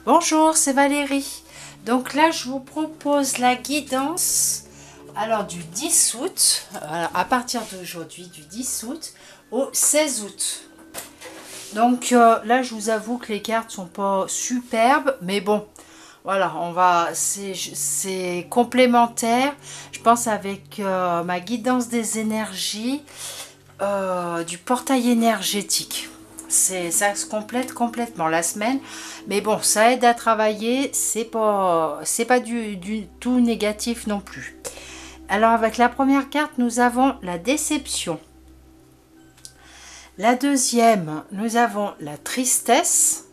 Bonjour, c'est Valérie. Donc là, je vous propose la guidance alors du 10 août, à partir d'aujourd'hui, du 10 août au 16 août. Donc là, je vous avoue que les cartes sont pas superbes, mais bon, voilà, c'est complémentaire. Je pense avec ma guidance des énergies, du portail énergétique. Ça se complète complètement la semaine, mais bon, ça aide à travailler. C'est pas du tout négatif non plus. Alors avec la première carte, nous avons la déception. La deuxième, nous avons la tristesse.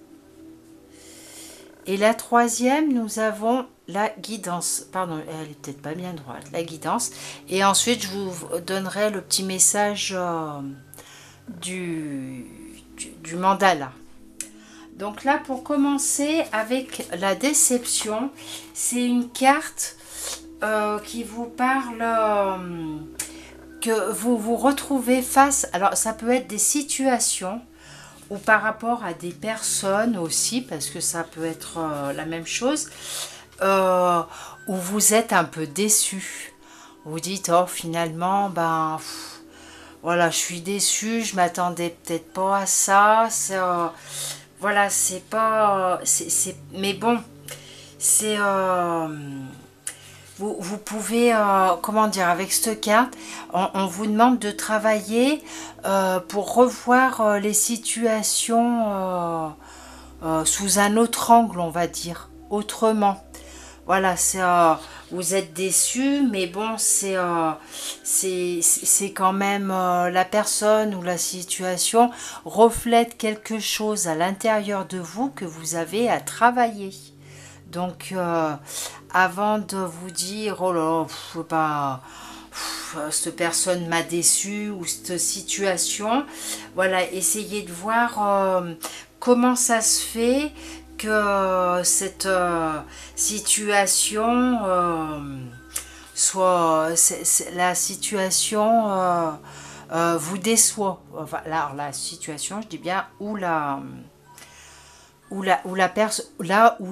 Et la troisième, nous avons la guidance. Pardon, elle est peut-être pas bien droite. La guidance. Et ensuite, je vous donnerai le petit message du mandala. Donc là, pour commencer avec la déception, c'est une carte qui vous parle que vous vous retrouvez face. Alors, ça peut être des situations ou par rapport à des personnes aussi, parce que ça peut être la même chose, où vous êtes un peu déçu. Vous dites, oh, finalement, ben, voilà, je suis déçue, je m'attendais peut-être pas à ça. Voilà, c'est pas... mais bon, c'est... vous pouvez, comment dire, avec cette carte, on vous demande de travailler pour revoir les situations sous un autre angle, on va dire, autrement. Voilà, vous êtes déçu, mais bon, c'est quand même la personne ou la situation reflète quelque chose à l'intérieur de vous que vous avez à travailler. Donc, avant de vous dire, oh là, cette personne m'a déçu ou cette situation, voilà, essayez de voir comment ça se fait que cette situation la situation vous déçoit. Enfin, alors, la situation, je dis bien, ou là où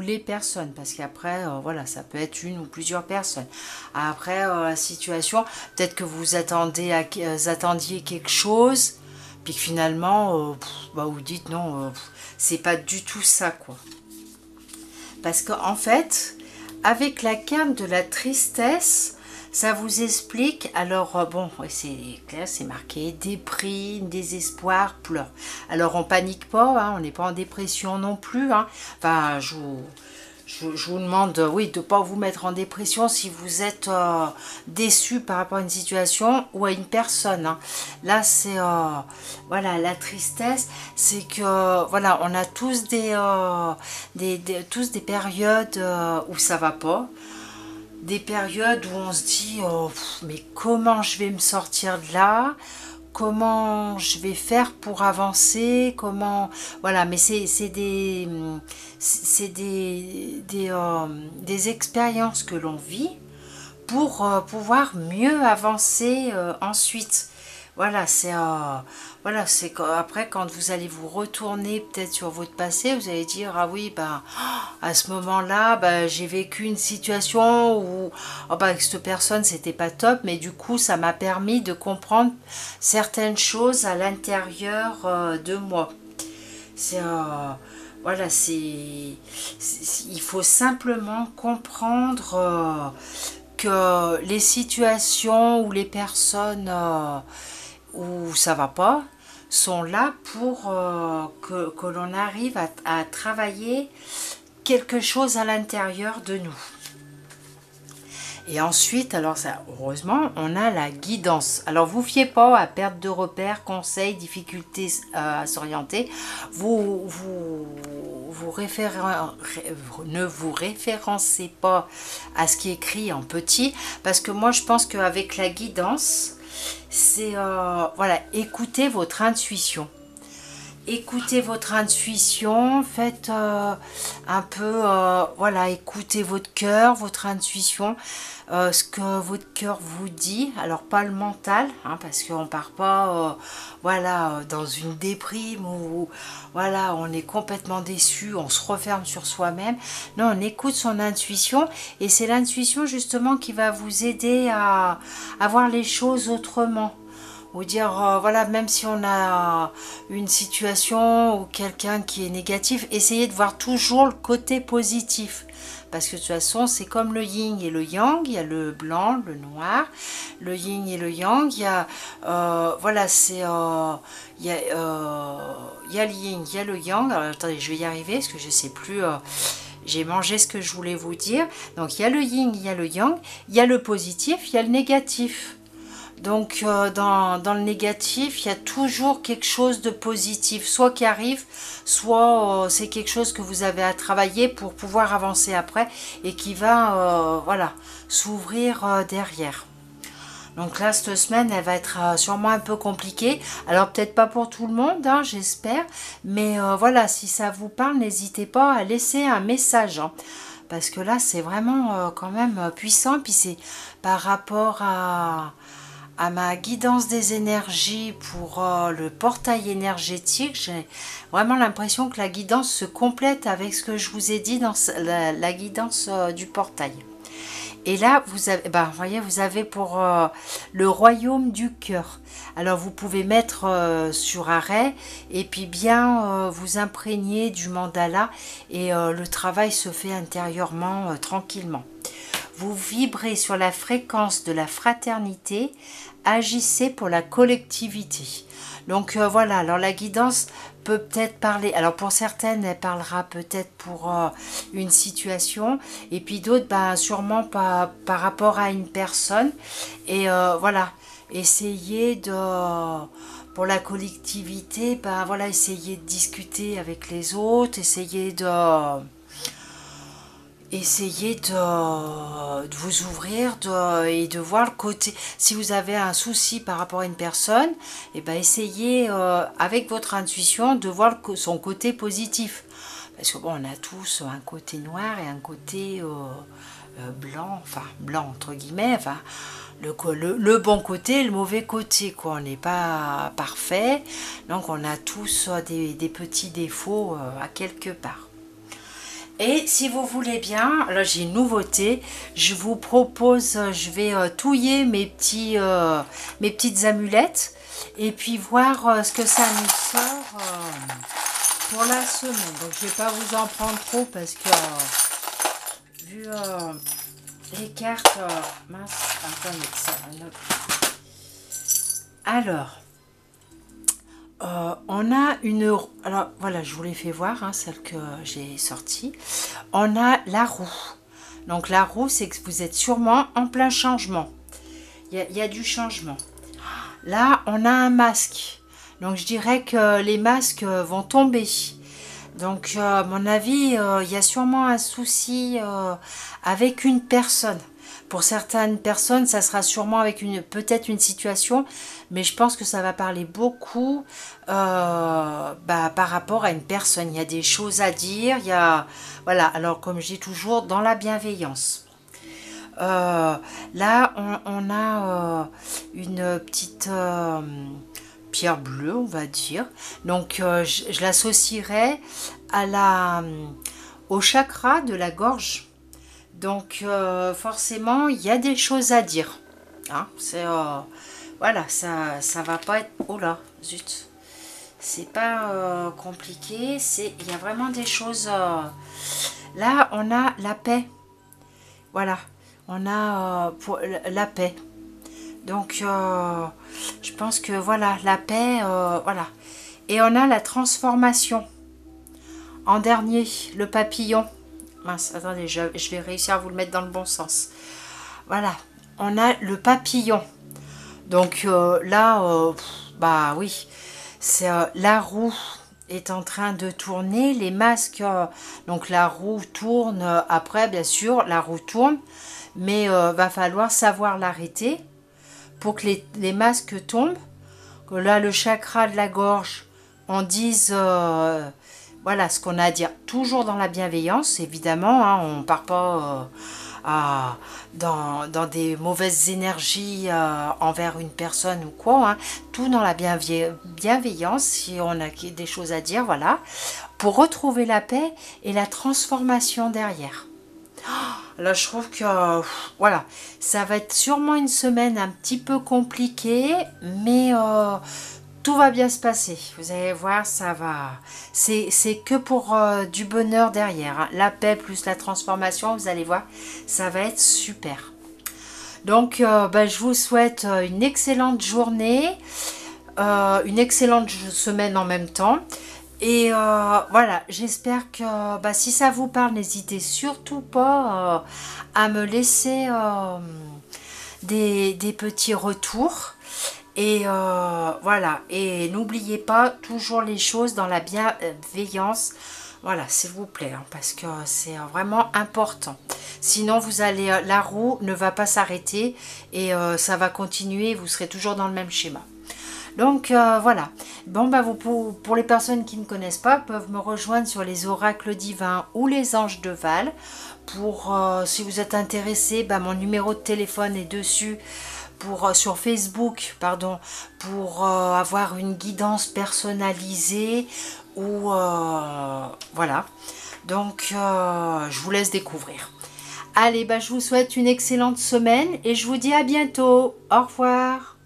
les personnes, parce qu'après voilà, ça peut être une ou plusieurs personnes. Après la situation, peut-être que vous attendiez quelque chose, puis que finalement vous dites non, c'est pas du tout ça, quoi. Parce qu'en fait, avec la carte de la tristesse, ça vous explique, alors bon, c'est clair, c'est marqué déprime, désespoir, pleurs. Alors on panique pas, hein, on n'est pas en dépression non plus. Hein. Enfin, je vous demande, oui, de ne pas vous mettre en dépression si vous êtes déçu par rapport à une situation ou à une personne. Hein. Là, c'est, voilà, la tristesse, c'est que, voilà, on a tous tous des périodes où ça va pas. Des périodes où on se dit oh, mais comment je vais me sortir de là, comment je vais faire pour avancer, comment voilà, mais c'est des expériences que l'on vit pour pouvoir mieux avancer ensuite. Voilà, c'est après quand vous allez vous retourner peut-être sur votre passé, vous allez dire ah oui, bah à ce moment-là, bah, j'ai vécu une situation où oh, bah, avec cette personne c'était pas top, mais du coup ça m'a permis de comprendre certaines choses à l'intérieur de moi. C'est voilà, il faut simplement comprendre que les situations ou les personnes où ça va pas sont là pour que l'on arrive à travailler quelque chose à l'intérieur de nous. Et ensuite, alors ça, heureusement, on a la guidance. Alors vous fiez pas à perte de repères, conseils, difficultés à s'orienter. Ne vous référencez pas à ce qui est écrit en petit, parce que moi je pense qu'avec la guidance, c'est voilà, écoutez votre intuition. Écoutez votre intuition, faites un peu, voilà, écoutez votre cœur, votre intuition, ce que votre cœur vous dit. Alors pas le mental, hein, parce qu'on part pas, voilà, dans une déprime où, voilà, on est complètement déçu, on se referme sur soi-même. Non, on écoute son intuition, et c'est l'intuition justement qui va vous aider à voir les choses autrement. Ou dire, voilà, même si on a une situation ou quelqu'un qui est négatif, essayez de voir toujours le côté positif. Parce que de toute façon, c'est comme le yin et le yang, il y a le blanc, le noir, le yin et le yang, il y a, voilà, c'est, il y a le yin, il y a le yang. Alors, attendez, je vais y arriver, parce que je sais plus, j'ai mangé ce que je voulais vous dire. Donc, il y a le yin, il y a le yang, il y a le positif, il y a le négatif. Donc dans le négatif, il y a toujours quelque chose de positif, soit qui arrive, soit c'est quelque chose que vous avez à travailler pour pouvoir avancer après et qui va voilà, s'ouvrir derrière. Donc là, cette semaine, elle va être sûrement un peu compliquée. Alors peut-être pas pour tout le monde, hein, j'espère, mais voilà, si ça vous parle, n'hésitez pas à laisser un message, hein, parce que là, c'est vraiment quand même puissant, puis c'est par rapport à ma guidance des énergies pour le portail énergétique. J'ai vraiment l'impression que la guidance se complète avec ce que je vous ai dit dans la guidance du portail. Et là, vous avez, ben, voyez, vous avez pour le royaume du cœur. Alors, vous pouvez mettre sur arrêt et puis bien vous imprégner du mandala, et le travail se fait intérieurement tranquillement. Vous vibrez sur la fréquence de la fraternité, agissez pour la collectivité. Donc voilà, alors la guidance peut peut-être parler, alors pour certaines elle parlera peut-être pour une situation, et puis d'autres sûrement par rapport à une personne, et voilà, essayez de, pour la collectivité, voilà, essayez de discuter avec les autres, essayez de vous ouvrir et de voir le côté. Si vous avez un souci par rapport à une personne, et essayez avec votre intuition de voir son côté positif. Parce que bon, on a tous un côté noir et un côté blanc, enfin blanc entre guillemets, enfin le bon côté et le mauvais côté, quoi. On n'est pas parfait, donc on a tous des petits défauts à quelque part. Et si vous voulez bien, là j'ai une nouveauté, je vous propose, je vais touiller mes petites amulettes et puis voir ce que ça nous sort pour la semaine. Donc je ne vais pas vous en prendre trop parce que vu les cartes, mince, attendez, ça, alors, on a une... Alors voilà, je vous l'ai fait voir, hein, celle que j'ai sortie. On a la roue. Donc la roue, c'est que vous êtes sûrement en plein changement. Il y a du changement. Là, on a un masque. Donc je dirais que les masques vont tomber. Donc à mon avis, il y a sûrement un souci avec une personne. Pour certaines personnes, ça sera sûrement avec peut-être une situation, mais je pense que ça va parler beaucoup par rapport à une personne. Il y a des choses à dire, il y a, voilà, alors comme je dis toujours, dans la bienveillance. Là, on a une petite pierre bleue, on va dire. Donc, je l'associerai au chakra de la gorge. Donc forcément, il y a des choses à dire. Hein, c'est voilà, ça va pas être... Oh là, zut. C'est pas compliqué. Il y a vraiment des choses... Là, on a la paix. Voilà, on a pour la paix. Donc, je pense que voilà, la paix, voilà. Et on a la transformation. En dernier, le papillon. Mince, attendez, je vais réussir à vous le mettre dans le bon sens. Voilà, on a le papillon. Donc là, bah oui, c'est la roue est en train de tourner. Les masques, donc la roue tourne. Après, bien sûr, la roue tourne. Mais va falloir savoir l'arrêter pour que les masques tombent. Que là, le chakra de la gorge, on dise... voilà ce qu'on a à dire, toujours dans la bienveillance, évidemment, hein, on ne part pas dans des mauvaises énergies envers une personne ou quoi, hein. Tout dans la bienveillance, si on a des choses à dire, voilà, pour retrouver la paix et la transformation derrière. Là, je trouve que, voilà, ça va être sûrement une semaine un petit peu compliquée, mais tout va bien se passer. Vous allez voir, ça va. C'est que pour du bonheur derrière, hein. La paix plus la transformation, vous allez voir, ça va être super. Donc, je vous souhaite une excellente journée, une excellente semaine en même temps. Et voilà, j'espère que si ça vous parle, n'hésitez surtout pas à me laisser des petits retours. Et voilà, et n'oubliez pas toujours les choses dans la bienveillance. Voilà, s'il vous plaît, hein, parce que c'est vraiment important. Sinon, vous allez, la roue ne va pas s'arrêter et ça va continuer. Vous serez toujours dans le même schéma. Donc voilà. Bon, vous, pour les personnes qui ne connaissent pas, peuvent me rejoindre sur les oracles divins ou les anges de Val. Pour si vous êtes intéressé, mon numéro de téléphone est dessus. Sur Facebook, pardon, pour avoir une guidance personnalisée ou voilà. Donc je vous laisse découvrir. Allez, je vous souhaite une excellente semaine et je vous dis à bientôt. Au revoir.